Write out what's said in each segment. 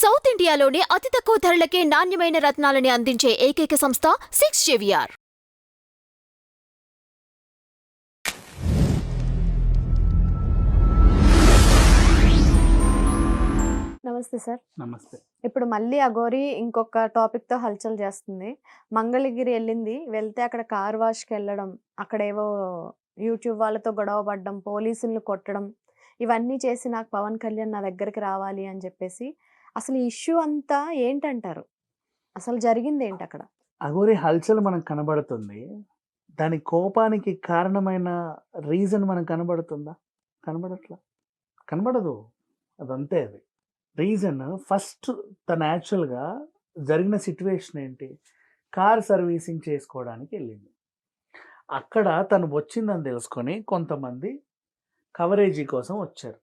South ఇండియాలోనే అతి తక్కువ ధరలకే నాణ్యమైన రత్నాలని అందించే ఏకైక సంస్థ 6JVR. నమస్తే సార్. నమస్తే. ఇప్పుడు మళ్ళీ అఘోరి ఇంకొక టాపిక్‌తో హల్చల్ చేస్తుంది. మంగళగిరి వెళ్తే అక్కడ కార్ వాష్‌కెళ్ళడం, అక్కడేవో యూట్యూబ్ వాళ్ళతో గొడవ పడడం, పోలీసుల్ని కొట్టడం, ఇవన్నీ చేసి నాకు పవన్ కళ్యాణ్ నా దగ్గరికి రావాలి అని చెప్పేసి, అసలు ఈ ఇష్యూ అంతా ఏంటంటారు? అసలు జరిగిందేంటక్కడ? అఘోరి హల్చల్ మనకు కనబడుతుంది. దాని కోపానికి కారణమైన రీజన్ మనకు కనబడుతుందా? కనబడట్లా. కనబడదు. అదంతే అది. రీజన్ ఫస్ట్ తను యాక్చువల్‌గా జరిగిన సిట్యుయేషన్ ఏంటి? కార్ సర్వీసింగ్ చేసుకోవడానికి వెళ్ళింది. అక్కడ తను వచ్చిందని తెలుసుకొని కొంతమంది కవరేజీ కోసం వచ్చారు.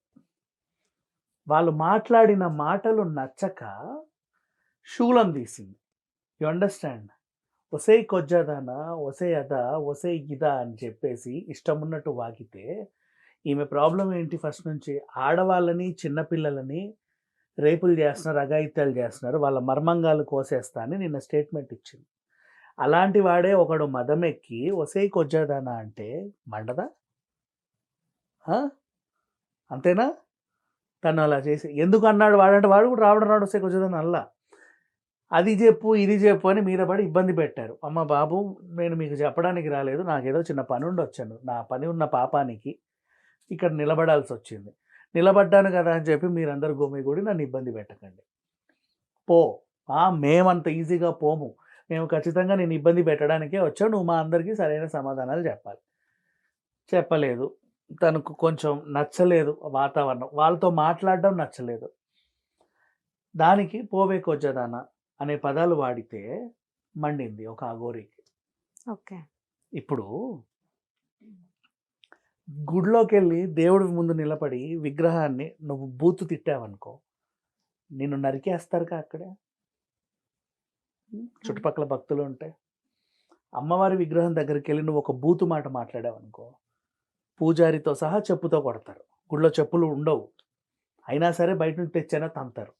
వాళ్ళు మాట్లాడిన మాటలు నచ్చక శూలం తీసింది. You understand? ఒసేయ్ కొజ్జాదానా, ఒసేయ్ అదా, ఒసేయ్ గిదా అని చెప్పేసి ఇష్టమున్నట్టు వాగితే ఈమె ప్రాబ్లం ఏంటి ఫస్ట్ నుంచి? ఆడవాళ్ళని, చిన్నపిల్లలని రేపులు చేస్తున్నారు, అఘాయిత్యాలు చేస్తున్నారు, వాళ్ళ మర్మంగాలు కోసేస్తా అని నిన్న స్టేట్మెంట్ ఇచ్చింది. అలాంటి వాడే ఒకడు మదమెక్కి ఒసేయ్ కొజ్జాదానా అంటే మండదా? అంతేనా? తను అలా చేసి ఎందుకు అన్నాడు వాడంటే వాడు కూడా రావడం రాడు ఒసేయ్ కొజ్జాదానా అల్లా. అది చెప్పు ఇది చెప్పు అని మీద పడి ఇబ్బంది పెట్టారు. అమ్మ బాబు నేను మీకు చెప్పడానికి రాలేదు, నాకేదో చిన్న పని ఉండి వచ్చాను, నా పని ఉన్న పాపానికి ఇక్కడ నిలబడాల్సి వచ్చింది. నిలబడ్డాను కదా అని చెప్పి మీరందరూ గుమిగూడి నన్ను ఇబ్బంది పెట్టకండి. పో. మేమంత ఈజీగా పోము. మేము ఖచ్చితంగా నేను ఇబ్బంది పెట్టడానికే వచ్చావు, నువ్వు మా అందరికీ సరైన సమాధానాలు చెప్పాలి. చెప్పలేదు. తనకు కొంచెం నచ్చలేదు వాతావరణం, వాళ్ళతో మాట్లాడడం నచ్చలేదు. దానికి పోవే కొజ్జదానా అనే పదాలు వాడితే మండింది ఒక అఘోరికి. ఓకే. ఇప్పుడు గుడిలోకి వెళ్ళి దేవుడి ముందు నిలబడి విగ్రహాన్ని నువ్వు బూతు తిట్టావనుకో, నిన్ను నరికేస్తారుగా అక్కడే. చుట్టుపక్కల భక్తులు ఉంటే అమ్మవారి విగ్రహం దగ్గరికి వెళ్ళి నువ్వు ఒక బూతు మాట మాట్లాడావనుకో, పూజారితో సహా చెప్పుతో కొడతారు. గుడిలో చెప్పులు ఉండవు, అయినా సరే బయట నుంచి తెచ్చైనా తంతారు.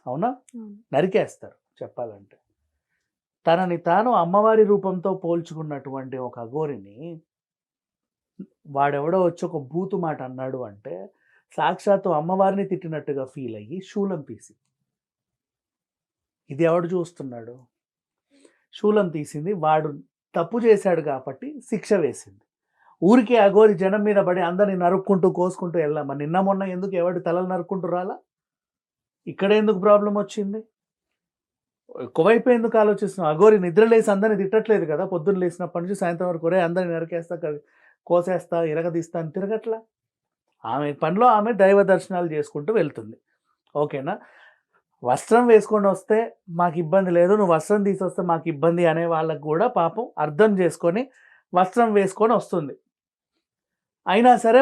అవునా? నరికేస్తారు చెప్పాలంటే. తనని తాను అమ్మవారి రూపంతో పోల్చుకున్నటువంటి ఒక అఘోరిని వాడెవడో వచ్చి ఒక బూతు మాట అన్నాడు అంటే సాక్షాత్తు అమ్మవారిని తిట్టినట్టుగా ఫీల్ అయ్యి శూలం తీసి, ఇది ఎవడు చూస్తున్నాడు? శూలం తీసింది వాడు తప్పు చేశాడు కాబట్టి శిక్ష వేసింది. ఊరికే అఘోరి జనం మీద పడి అందరిని నరుక్కుంటూ కోసుకుంటూ వెళ్ళామా? నిన్న మొన్న ఎందుకు ఎవడి తలలు నరుక్కుంటూ రాలా? ఇక్కడ ఎందుకు ప్రాబ్లం వచ్చింది? ఎక్కువైపు ఎందుకు ఆలోచిస్తున్నావు? అఘోరి నిద్ర లేసి అందరిని తిట్టట్లేదు కదా, పొద్దున్న లేసినప్పటి నుంచి సాయంత్రం వరకు ఒరే అందరిని నరికేస్తా, కోసేస్తా, ఇరగదీస్తా అని తిరగట్లా. ఆమె పనిలో ఆమె దైవ దర్శనాలు చేసుకుంటూ వెళ్తుంది. ఓకేనా? వస్త్రం వేసుకొని వస్తే మాకు ఇబ్బంది లేదు, నువ్వు వస్త్రం తీసొస్తే మాకు ఇబ్బంది అనే వాళ్ళకు కూడా పాపం అర్థం చేసుకొని వస్త్రం వేసుకొని వస్తుంది. అయినా సరే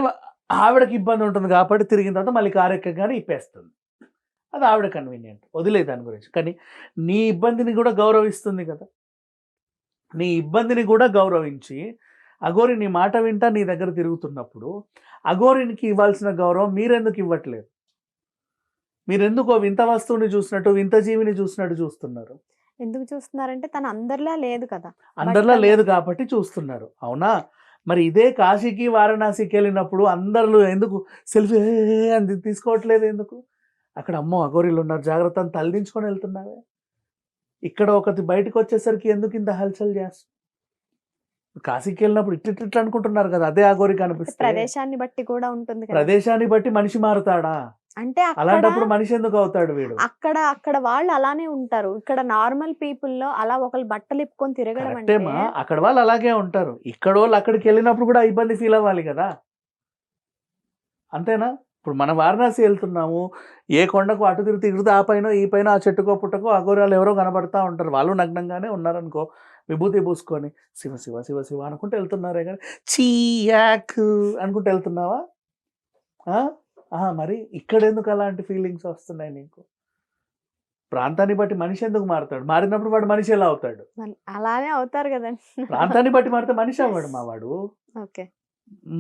ఆవిడకి ఇబ్బంది ఉంటుంది కాబట్టి తిరిగిన తర్వాత మళ్ళీ కారెక్కగానే ఇప్పేస్తుంది. అది ఆవిడ కన్వీనియంట్, వదిలే దాని గురించి. కానీ నీ ఇబ్బందిని కూడా గౌరవిస్తుంది కదా. నీ ఇబ్బందిని కూడా గౌరవించి అఘోరి నీ మాట వింటా నీ దగ్గర తిరుగుతున్నప్పుడు అఘోరికి ఇవ్వాల్సిన గౌరవం మీరెందుకు ఇవ్వట్లేదు? మీరెందుకు వింత వస్తువుని చూసినట్టు, వింత జీవిని చూసినట్టు చూస్తున్నారు? ఎందుకు చూస్తున్నారంటే తను అందరిలా లేదు కదా. అందరిలా లేదు కాబట్టి చూస్తున్నారు. అవునా? మరి ఇదే కాశీకి వారణాసికి వెళ్ళినప్పుడు అందరూ ఎందుకు సెల్ఫీ అని తీసుకోవట్లేదు? ఎందుకు? అక్కడ అమ్మో అఘోరీలు ఉన్నారు జాగ్రత్త అని తలదించుకొని వెళ్తున్నావే. ఇక్కడ ఒకటి బయటకు వచ్చేసరికి ఎందుకు ఇంత హల్చల్ చేస్తుంది? కాశీకి వెళ్ళినప్పుడు ఇట్లా అనుకుంటున్నారు కదా, అదే అఘోరికి అనిపిస్తుంది. ప్రదేశాన్ని బట్టి కూడా ఉంటుంది కదా. ప్రదేశాన్ని బట్టి మనిషి మారుతాడా? అంటే అలాంటప్పుడు మనిషి ఎందుకు అవుతాడు వీడు? అక్కడ వాళ్ళు అలానే ఉంటారు. ఇక్కడ నార్మల్ పీపుల్ లో అలా ఒకళ్ళు బట్టలు ఇప్పుకొని తిరగడం అంటే అక్కడ వాళ్ళు అలాగే ఉంటారు. ఇక్కడ వాళ్ళు అక్కడికి వెళ్ళినప్పుడు కూడా ఇబ్బంది ఫీల్ అవ్వాలి కదా. అంతేనా? ఇప్పుడు మనం వారణాసి వెళ్తున్నాము, ఏ కొండకు అటు తిరుగుతూ ఆ పైన ఈ పైన ఆ చెట్టుకో పుట్టకో అఘోరాలు ఎవరో కనబడతా ఉంటారు. వాళ్ళు నగ్నంగానే ఉన్నారనుకో, విభూతి పూసుకొని శివ శివ శివ శివ అనుకుంటూ వెళ్తున్నారే కానీ చీయాక్ అనుకుంటూ వెళ్తున్నావా? మరి ఇక్కడ ఎందుకు అలాంటి ఫీలింగ్స్ వస్తున్నాయి నీకు? ప్రాంతాన్ని బట్టి మనిషి ఎందుకు మారుతాడు? మారినప్పుడు వాడు మనిషి ఎలా అవుతాడు? అలానే అవుతారు కదండి. ప్రాంతాన్ని బట్టి మారితే మనిషి అవ్వడు మా వాడు. ఓకే.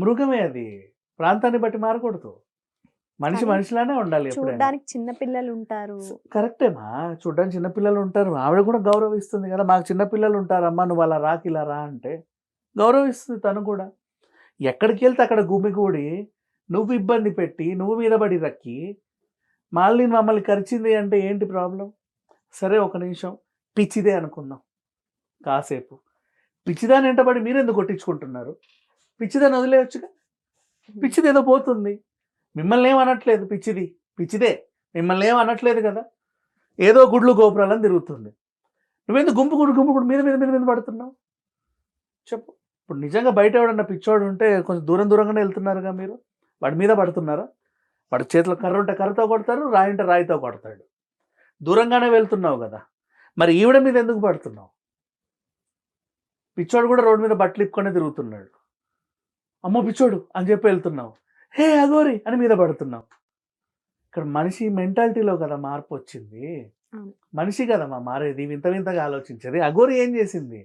మృగమే అది. ప్రాంతాన్ని బట్టి మారకూడదు. మనిషి కానీ మనిషిలానే ఉండాలి ఎప్పుడైనా. చూడడానికి చిన్న పిల్లలు ఉంటారు. కరెక్టేమా, చూడడానికి చిన్నపిల్లలు ఉంటారు, ఆవిడ కూడా గౌరవిస్తుంది కదా. మాకు చిన్నపిల్లలు ఉంటారమ్మా, నువ్వు అలా రాకి ఇలా రా అంటే గౌరవిస్తుంది తను కూడా. ఎక్కడికి వెళ్తే అక్కడ గుమిగూడి నువ్వు ఇబ్బంది పెట్టి నువ్వు మీద పడి రక్కి మళ్ళీ మమ్మల్ని కరిచింది అంటే ఏంటి ప్రాబ్లం? సరే ఒక నిమిషం పిచ్చిదే అనుకుందాం కాసేపు. పిచ్చిదాని వెంటబడి మీరెందుకు కొట్టించుకుంటున్నారు? పిచ్చిదాన్ని వదిలేయచ్చుగా. పిచ్చిది ఏదో పోతుంది, మిమ్మల్ని ఏమనట్లేదు. పిచ్చిదే మిమ్మల్ని ఏమనట్లేదు కదా. ఏదో గుడ్లు గోపురాలని తిరుగుతుంది. నువ్వెందుకు గుంపు మీద మీద మీద మీద పడుతున్నావు చెప్పు. ఇప్పుడు నిజంగా బయట ఎవడన్నా పిచ్చోడు ఉంటే కొంచెం దూరంగానే వెళ్తున్నారుగా మీరు, వాడి మీద పడుతున్నారా? వాడి చేతిలో కర్ర ఉంటే కర్రతో కొడతారు, రాయి ఉంటే రాయితో కొడతాడు. దూరంగానే వెళ్తున్నావు కదా, మరి ఈవిడ మీద ఎందుకు పడుతున్నావు? పిచ్చోడు కూడా రోడ్డు మీద బట్టలు ఇప్పుకొని తిరుగుతున్నాడు. అమ్మో పిచ్చోడు అని చెప్పి వెళ్తున్నావు, హే అగోరి అని మీద పడుతున్నావు. ఇక్కడ మనిషి మెంటాలిటీలో కదా మార్పు వచ్చింది. మనిషి కదమ్మా మారేది, వింత వింతగా ఆలోచించేది. అగోరి ఏం చేసింది?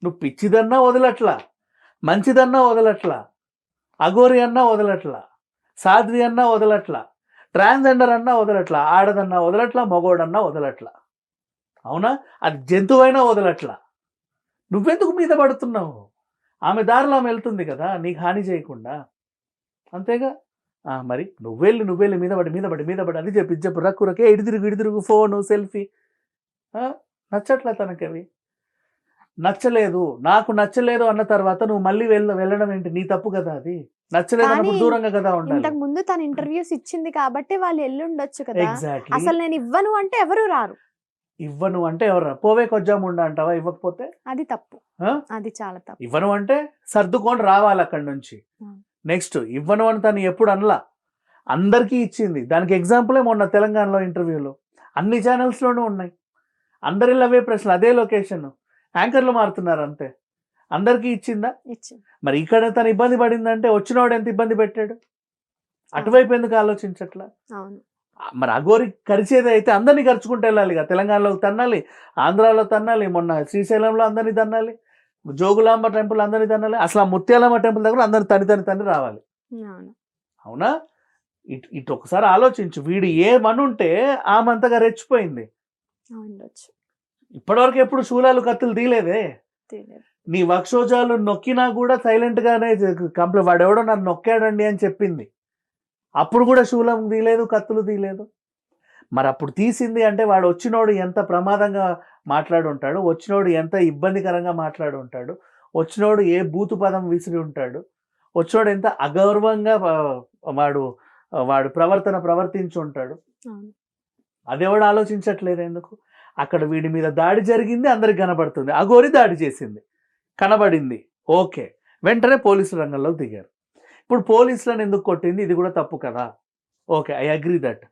నువ్వు పిచ్చిదన్నా వదలట్లా, మంచిదన్నా వదలట్లా, అగోరి అన్నా వదలట్లా, సాధ్వి అన్నా వదలట్లా, ట్రాన్స్జెండర్ అన్నా వదలట్లా, ఆడదన్నా వదలట్లా, మగోడన్నా వదలట్లా. అవునా? అది జంతువైనా వదలట్లా. నువ్వెందుకు మీద పడుతున్నావు? ఆమె దారిలో ఆమె వెళ్తుంది కదా, నీకు హాని చేయకుండా. అంతేగా. మరి నువ్వెళ్ళి మీద పడి అది చెప్పు రక్కురకే ఇడిదిరుగు ఫోను సెల్ఫీ. నచ్చట్లా తనకి అవి. నాకు నచ్చలేదు అన్న తర్వాత నువ్వు మళ్ళీ వెళ్ళడం ఏంటి? నీ తప్పు కదా అది. నచ్చలేదు అన్నప్పుడు దూరంగా కదా ఉండాలి. ఇంతకు ముందు తన ఇంటర్వ్యూస్ ఇచ్చింది కాబట్టి వాళ్ళు ఎల్లుండొచ్చు కదా. ఎగ్జాక్ట్లీ. అసలు నేను ఇవ్వను అంటే ఎవరు రారు. ఇవ్వను అంటే ఎవరు పోవే కొజ్జాముండా అంటావా? ఇవ్వకపోతే అది తప్పు, అది చాలా తప్పు. ఇవ్వను అంటే సర్దుకొని రావాలి అక్కడి నుంచి. నెక్స్ట్ ఇవ్వను అని తను ఎప్పుడు అనలా, అందరికీ ఇచ్చింది. దానికి ఎగ్జాంపులే మొన్న తెలంగాణలో ఇంటర్వ్యూలో అన్ని ఛానల్స్లోనూ ఉన్నాయి. అందరిలో అవే ప్రశ్నలు, అదే లొకేషన్, యాంకర్లు మారుతున్నారు అంతే. అందరికీ ఇచ్చిందా? ఇచ్చింది. మరి ఇక్కడ తను ఇబ్బంది పడిందంటే వచ్చినవాడు ఎంత ఇబ్బంది పెట్టాడు? అటువైపు ఎందుకు ఆలోచించట్లా? అవును. మరి అగోరి కరిచేది అయితే అందరినీ ఖర్చుకుంటూ వెళ్ళాలి కదా. తెలంగాణలో తన్నాలి, ఆంధ్రాలో తన్నాలి, మొన్న శ్రీశైలంలో అందరినీ తన్నాలి, జోగులాంబ టెంపుల్ అందరినీ తన్నాలి, అసలు ఆ ముత్యాలమ్మ టెంపుల్ దగ్గర అందరిని తని రావాలి. అవునా? ఇటు ఒకసారి ఆలోచించు. వీడు ఏమనుంటే ఆమంతగా రెచ్చిపోయింది. ఇప్పటివరకు ఎప్పుడు శూలాలు కత్తులు తీయలేదే. నీ వక్షోజాలు నొక్కినా కూడా సైలెంట్ గానే కంప్లైంట్, వాడెవడో నన్ను నొక్కాడండి అని చెప్పింది. అప్పుడు కూడా శూలం తీయలేదు, కత్తులు తీయలేదు. మరి అప్పుడు తీసింది అంటే వాడు వచ్చినోడు ఎంత ప్రమాదంగా మాట్లాడి ఉంటాడు, వచ్చినోడు ఎంత ఇబ్బందికరంగా మాట్లాడి ఉంటాడు, వచ్చినోడు ఏ బూతు పదం విసిరి ఉంటాడు, వచ్చినోడు ఎంత అగౌరవంగా వాడు ప్రవర్తించి ఉంటాడు. అదెవడు ఆలోచించట్లేదు ఎందుకు? అక్కడ వీడి మీద దాడి జరిగింది, అందరికి కనబడుతుంది. అగోరి దాడి చేసింది, కనబడింది, ఓకే. వెంటనే పోలీసుల రంగంలోకి దిగారు. ఇప్పుడు పోలీసులను ఎందుకు కొట్టింది? ఇది కూడా తప్పు కదా. Okay, I agree that.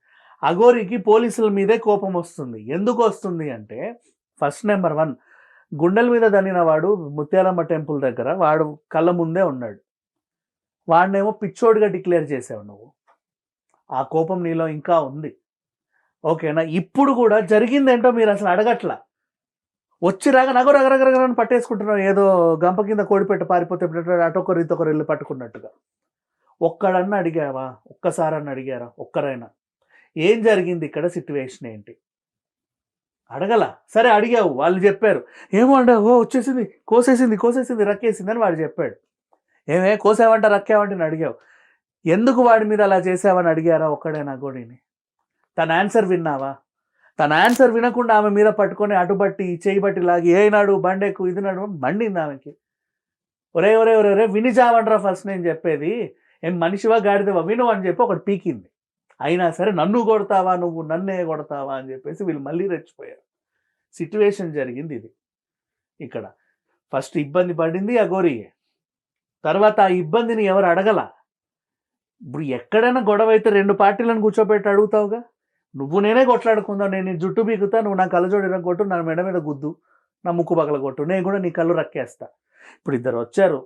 అగోరికి పోలీసుల మీదే కోపం వస్తుంది. ఎందుకు వస్తుంది అంటే, ఫస్ట్ నెంబర్ 1, గుండెల మీద దన్నిన వాడు ముత్యాలమ్మ టెంపుల్ దగ్గర వాడు కళ్ళ ముందే ఉన్నాడు. వాడినేమో పిచ్చోడిగా డిక్లేర్ చేసావు నువ్వు. ఆ కోపం నీలో ఇంకా ఉంది, ఓకేనా? ఇప్పుడు కూడా జరిగిందేంటో మీరు అసలు అడగట్లా. వచ్చి రాగా నగరగరగరని పట్టేసుకుంటున్నావు, ఏదో గంప కింద కోడిపెట్ట పారిపోతే అటొకరు ఇతొకరు వెళ్ళి పట్టుకున్నట్టుగా. ఒక్కడన్నా అడిగావా? ఒక్కసారన్నా అడిగారా? ఒక్కరైనా ఏం జరిగింది ఇక్కడ, సిట్యువేషన్ ఏంటి అడగల. సరే అడిగావు, వాళ్ళు చెప్పారు. ఏమో అంటే వచ్చేసింది, కోసేసింది రక్కేసింది అని వాడు చెప్పాడు. ఏమే కోసావంట రక్కావంటే అడిగావు. ఎందుకు వాడి మీద అలా చేసావని అడిగారా ఒక్కడైనా గోడిని? తన ఆన్సర్ విన్నావా? తన ఆన్సర్ వినకుండా ఆమె మీద పట్టుకొని అటుబట్టి చేయి బట్టి లాగి ఏనాడు బండెక్కు ఇది నాడు మండింది ఆమెకి. ఒరే ఒరే ఒరే ఒరే విని చావండ్రా ఫస్ట్ నేను చెప్పేది, ఏం మనిషివా గాడిదవా విను అని చెప్పి ఒకటి పీకింది. అయినా సరే నన్ను కొడతావా, నువ్వు నన్నే కొడతావా అని చెప్పేసి వీళ్ళు మళ్ళీ రెచ్చిపోయారు. సిట్యువేషన్ జరిగింది ఇది. ఇక్కడ ఫస్ట్ ఇబ్బంది పడింది అగోరియే, తర్వాత ఆ ఇబ్బందిని ఎవరు అడగల. ఇప్పుడు ఎక్కడైనా గొడవ అయితే 2 పార్టీలను కూర్చోబెట్టి అడుగుతావుగా. నువ్వు నేనే కొట్లాడుకుందావు, నేను నీ జుట్టు బీకుతా, నువ్వు నా కళ్ళజోడు ఇరగొట్టు, నా మెడ మీద గుద్దు, నా ముక్కు పగల కొట్టు, నేను కూడా నీ కళ్ళు రక్కేస్తా. ఇప్పుడు ఇద్దరు వచ్చారు,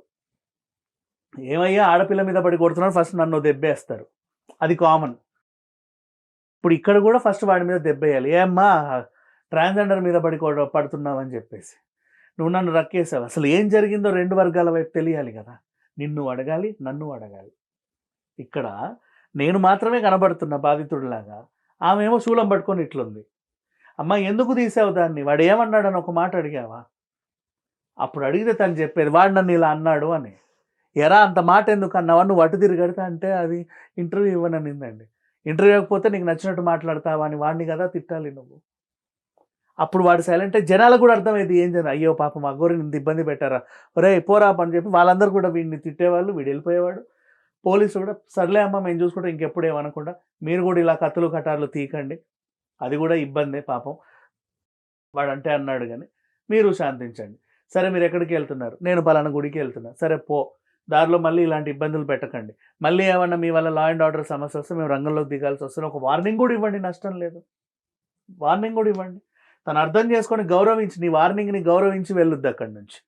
ఏమయ్యా ఆడపిల్ల మీద పడి కొడుతున్నారు, ఫస్ట్ నన్ను దెబ్బేస్తారు, అది కామన్. ఇప్పుడు ఇక్కడ కూడా ఫస్ట్ వాడి మీద దెబ్బేయాలి. ఏమ్మా ట్రాన్స్జెండర్ మీద పడుతున్నావు అని చెప్పేసి నువ్వు నన్ను రక్కేసావు. అసలు ఏం జరిగిందో 2 వర్గాల వైపు తెలియాలి కదా. నిన్ను అడగాలి, నన్ను అడగాలి. ఇక్కడ నేను మాత్రమే కనబడుతున్నా బాధితుడిలాగా, ఆమెమో శూలం పట్టుకొని ఇట్లుంది. అమ్మ ఎందుకు తీసావు దాన్ని, వాడు ఏమన్నాడని ఒక మాట అడిగావా? అప్పుడు అడిగితే తను చెప్పేది వాడు నన్ను ఇలా అన్నాడు అని. ఎరా అంత మాట ఎందుకు అన్నావా, నువ్వు అటు తిరిగడతా అంటే అది ఇంటర్వ్యూ ఇవ్వననిందండి. ఇంటర్వ్యూ ఇవ్వకపోతే నీకు నచ్చినట్టు మాట్లాడతావా అని వాడిని కదా తిట్టాలి నువ్వు. అప్పుడు వాడు సైలెంట్ జనాలకు కూడా అర్థమైంది ఏం జన అయ్యో పాపం అగ్గోరిని ఇంత ఇబ్బంది పెట్టారా, ఒరే పోరా అని చెప్పి వాళ్ళందరూ కూడా వీడిని తిట్టేవాళ్ళు, వీడు వెళ్ళిపోయేవాడు. పోలీసులు కూడా సర్లే అమ్మ మేము చూసుకుంటే ఇంకెప్పుడు ఏమనకుండా మీరు కూడా ఇలా కత్తులు కటార్లు తీయకండి, అది కూడా ఇబ్బందే పాపం వాడంటే అన్నాడు కానీ మీరు శాంతించండి. సరే మీరు ఎక్కడికి వెళ్తున్నారు, నేను పలానా గుడికి వెళ్తున్నా, సరే పో, దారిలో మళ్ళీ ఇలాంటి ఇబ్బందులు పెట్టకండి, మళ్ళీ ఏమన్నా మీ వల్ల లా అండ్ ఆర్డర్ సమస్య వస్తే మేము రంగంలోకి దిగాల్సి వస్తుంది, ఒక వార్నింగ్ కూడా ఇవ్వండి, నష్టం లేదు, వార్నింగ్ కూడా ఇవ్వండి. తను అర్థం చేసుకొని గౌరవించి నీ వార్నింగ్ని గౌరవించి వెళ్ళొద్దు అక్కడి నుంచి.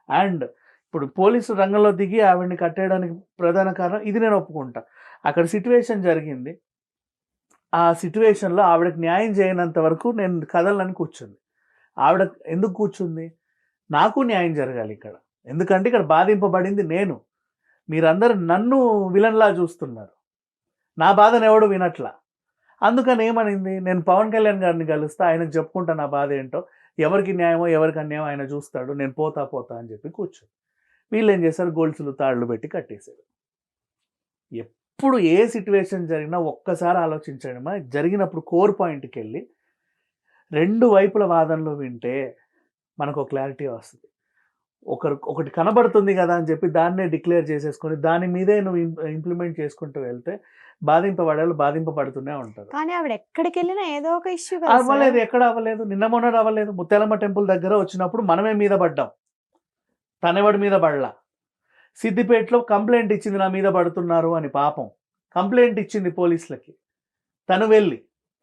అండ్ ఇప్పుడు పోలీసు రంగంలో దిగి ఆవిడని కట్టేయడానికి ప్రధాన కారణం ఇది నేను ఒప్పుకుంటా. అక్కడ సిట్యువేషన్ జరిగింది, ఆ సిట్యువేషన్లో ఆవిడకి న్యాయం చేయనంత వరకు నేను కదలని కూర్చుంది. ఆవిడ ఎందుకు కూర్చుంది, నాకు న్యాయం జరగాలి ఇక్కడ, ఎందుకంటే ఇక్కడ బాధింపబడింది నేను, మీరందరూ నన్ను విలన్లా చూస్తున్నారు, నా బాధను ఎవడు వినట్లా. అందుకని ఏమనింది, నేను పవన్ కళ్యాణ్ గారిని కలుస్తా, ఆయనకు చెప్పుకుంటా నా బాధ ఏంటో, ఎవరికి న్యాయమో ఎవరికి అన్యాయం ఆయన చూస్తాడు, నేను పోతా అని చెప్పి కూర్చొని వీళ్ళు ఏం చేశారు, గోల్సులు తాళ్ళు పెట్టి కట్టేశారు. ఎప్పుడు ఏ సిట్యువేషన్ జరిగినా ఒక్కసారి ఆలోచించండి మా, జరిగినప్పుడు కోర్ పాయింట్కి వెళ్ళి రెండు వైపుల వాదనలు వింటే మనకు ఒక క్లారిటీ వస్తుంది. ఒకటి కనబడుతుంది కదా అని చెప్పి దాన్నే డిక్లేర్ చేసేసుకొని దాని మీదే నువ్వు ఇంప్లిమెంట్ చేసుకుంటూ వెళ్తే బాధింపబడాలి, బాధింపబడుతూనే ఉంటారు. కానీ ఆవిడ ఎక్కడికి వెళ్ళినా ఏదో ఒక ఇష్యూ అవ్వలేదు, ఎక్కడ అవ్వలేదు, నిన్న మొన్న అవ్వలేదు. ముత్యాలమ్మ టెంపుల్ దగ్గర వచ్చినప్పుడు మనమే మీద పడ్డాం, తనెవడి మీద పడలా. సిద్దిపేటలో కంప్లైంట్ ఇచ్చింది నా మీద పడుతున్నారు అని, పాపం కంప్లైంట్ ఇచ్చింది పోలీసులకి, తను వెళ్ళి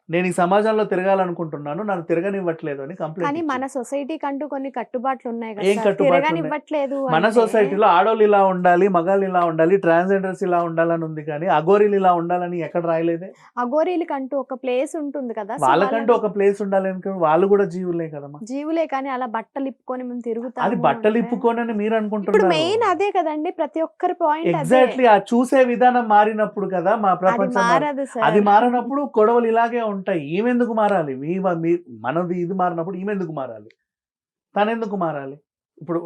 నేను ఈ సమాజంలో తిరగాలనుకుంటున్నాను నన్ను తిరగనివ్వట్లేదు అని కంప్లైంట్. కానీ మన సొసైటీ కంటూ కొన్ని కట్టుబాట్లు ఉన్నాయి ఏం కదా, కట్టుబాట్లు తిరగనివ్వట్లేదు మన అంటే సొసైటీలో ఆడోళ్ళు ఇలా ఉండాలి, మగాళ్ళు ఇలా ఉండాలి, ట్రాన్స్జెండర్స్ ఇలా ఉండాలని ఉంది, కానీ అఘోరీలు ఇలా ఉండాలని ఎక్కడ రాయలేదే. అఘోరీలకి అంటూ ఒక ప్లేస్ ఉంటుంది కదా, సో వాళ్ళకంటూ ఒక ప్లేస్ ఉండాలి అనుకో, వాళ్ళు కూడా జీవులే కదమ్మా. జీవులే, కానీ అలా బట్టలు ఇప్పుకొని మేము తిరుగుతాము అది బట్టలు అంటే ఇప్పుకోనని మీరు ఇప్పుడు అనుకుంటున్నారు. మెయిన్ అదే కదండి, ప్రతి ఒక్కరి పాయింట్ అదే. ఎగ్జాక్ట్లీ ఆ చూసే విధానం మారినప్పుడు కదా మా అది ప్రపంచం మారదు సార్. అది మారినప్పుడు గొడవలు ఇలాగే ఉంటాయి. ఈమెందుకు మారాలి, మనది ఇది మారినప్పుడు ఈమెందుకు మారాలి, తనెందుకు మారాలి? ఇప్పుడు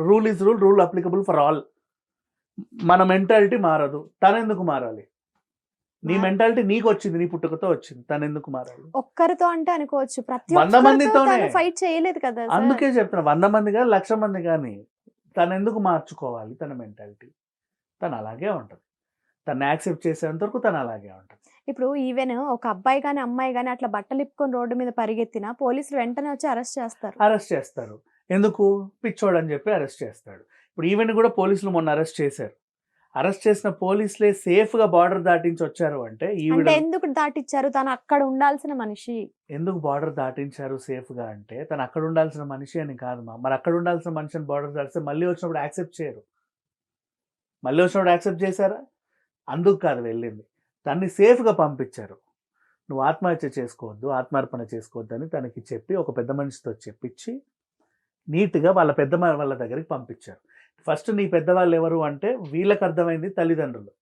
rule is rule applicable for all. మన మెంటాలిటీ మారదు, తనెందుకు మారాలి? నీ మెంటాలిటీ నీకు వచ్చింది, నీ పుట్టుకతో వచ్చింది, తనెందుకు మారాలి? ఒక్కరితో అంటే అనుకోవచ్చు, ప్రతి 100 మందితోనే ఫైట్ చేయలేదు కదా సార్. అందుకే చెప్తున్నా 100 మంది కానీ 1,00,000 మంది కానీ తనెందుకు మార్చుకోవాలి? తన మెంటాలిటీ తను అలాగే ఉంటుంది, తను యాక్సెప్ట్ చేసేంత వరకు తను అలాగే ఉంటుంది. ఇప్పుడు ఈవెన్ ఒక అబ్బాయి కానీ అమ్మాయి కానీ అట్లా బట్టలు ఇప్పుకొని రోడ్డు మీద పరిగెత్తినా పోలీసులు వెంటనే వచ్చి అరెస్ట్ చేస్తారు. ఎందుకు? పిచ్చోడు అని చెప్పి అరెస్ట్ చేస్తాడు. ఇప్పుడు ఈవెన్ కూడా పోలీసులు మొన్న అరెస్ట్ చేశారు. అరెస్ట్ చేసిన పోలీసులే సేఫ్ గా బార్డర్ దాటించి వచ్చారు అంటే ఎందుకు దాటిచ్చారు? తను అక్కడ ఉండాల్సిన మనిషి. ఎందుకు బార్డర్ దాటించారు సేఫ్ గా అంటే, తను అక్కడ ఉండాల్సిన మనిషి అని కాదు మా. మరి అక్కడ ఉండాల్సిన మనిషిని బార్డర్ దాటిస్తే మళ్ళీ వచ్చినప్పుడు యాక్సెప్ట్ చేయరు. మళ్ళీ వచ్చినప్పుడు యాక్సెప్ట్ చేశారా? అందుకు కాదు వెళ్ళింది, తన్ని సేఫ్గా పంపించారు. నువ్వు ఆత్మహత్య చేసుకోవద్దు, ఆత్మార్పణ చేసుకోవద్దు అని తనకి చెప్పి ఒక పెద్ద మనిషితో చెప్పించి నీట్గా వాళ్ళ దగ్గరికి పంపించారు. ఫస్ట్ నీ పెద్దవాళ్ళు ఎవరు అంటే వీళ్ళకి అర్థమైంది తల్లిదండ్రులు.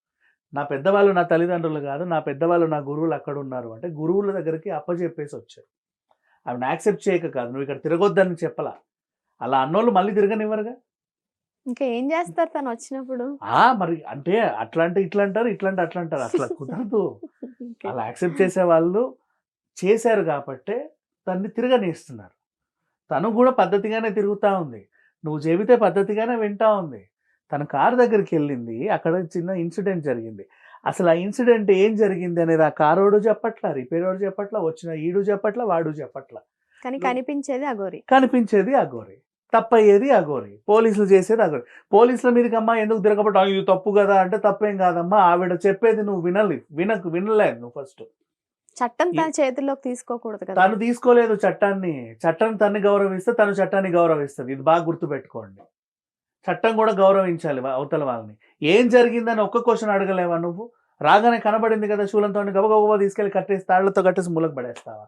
నా పెద్దవాళ్ళు నా తల్లిదండ్రులు కాదు, నా పెద్దవాళ్ళు నా గురువులు అక్కడ ఉన్నారు అంటే గురువుల దగ్గరికి అప్పచెప్పేసి వచ్చారు. ఆవిడ యాక్సెప్ట్ చేయక కాదు, నువ్వు ఇక్కడ తిరగొద్దని చెప్పలా. అలా అన్నోళ్ళు మళ్ళీ తిరగనివ్వరుగా. ఇంకా ఏం చేస్తారు తను వచ్చినప్పుడు? మరి అంటే అట్లా అంటే ఇట్లా అంటారు, ఇట్లా అంటే అట్లా అంటారు, అట్లా కుదరదు. అలా యాక్సెప్ట్ చేసే వాళ్ళు చేశారు కాబట్టే తన్ని తిరగనిస్తున్నారు. తను కూడా పద్ధతిగానే తిరుగుతూ ఉంది, నువ్వు చెబితే పద్ధతిగానే వింటా ఉంది. తన కారు దగ్గరికి వెళ్ళింది, అక్కడ చిన్న ఇన్సిడెంట్ జరిగింది. అసలు ఆ ఇన్సిడెంట్ ఏం జరిగింది అనేది ఆ కారోడు చెప్పట్లా, రిపేర్ వాడు చెప్పట్లా, వచ్చిన ఈడు చెప్పట్లా, వాడు చెప్పట్లా. కానీ కనిపించేది అఘోరి, తప్పయ్యేది అఘోరి, పోలీసులు చేసేది అఘోరి. పోలీసుల మీదకి అమ్మా ఎందుకు తిరగబట్ట, ఇది తప్పు కదా అంటే తప్పేం కాదమ్మా, ఆవిడ చెప్పేది నువ్వు వినలేదు నువ్వు. ఫస్ట్ చట్టం తన చేతుల్లోకి తీసుకోకూడదు కదా. తను తీసుకోలేదు చట్టం తన్ని గౌరవిస్తే తను చట్టాన్ని గౌరవిస్తుంది. ఇది బాగా గుర్తుపెట్టుకోండి, చట్టం కూడా గౌరవించాలి అవతల వాళ్ళని. ఏం జరిగిందని ఒక్క క్వశ్చన్ అడగలేవా నువ్వు? రాగానే కనబడింది కదా శూలంతో, గబగబా తీసుకెళ్ళి కట్టేసి తాళ్లతో కట్టేసి మూలకు పడేస్తావా?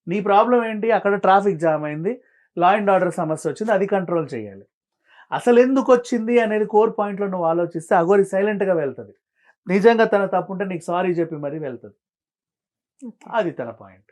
నీ ప్రాబ్లం ఏంటి? అక్కడ ట్రాఫిక్ జామ్ అయింది, లా అండ్ ఆర్డర్ సమస్య వచ్చింది, అది కంట్రోల్ చేయాలి. అసలు ఎందుకు వచ్చింది అనేది కోర్ పాయింట్లో నువ్వు ఆలోచిస్తే అఘోరి సైలెంట్గా వెళ్తుంది. నిజంగా తన తప్పు ఉంటే నీకు సారీ చెప్పి మరీ వెళ్తుంది. ఓకే. అది తన పాయింట్.